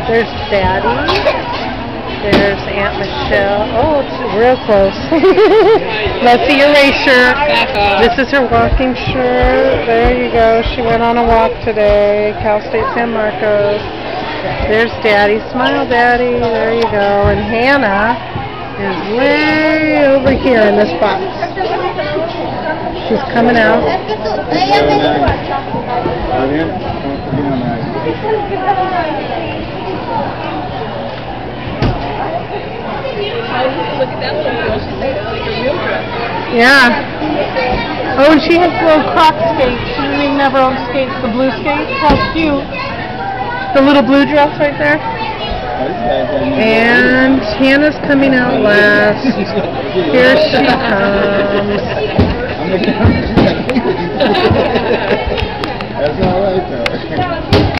There's Daddy. There's Aunt Michelle. Oh, it's real close. Leslie Erasure. This is her walking shirt. There you go. She went on a walk today. Cal State San Marcos. There's Daddy. Smile, Daddy. There you go. And Hannah is way over here in this box. She's coming out. Look at that little girl. She's like a real dress. Yeah. Oh, and she has little Croc skates. She didn't even have her own skates. The blue skates. How cute. The little blue dress right there. And Hannah's coming out last. Here she comes. That's all right, though.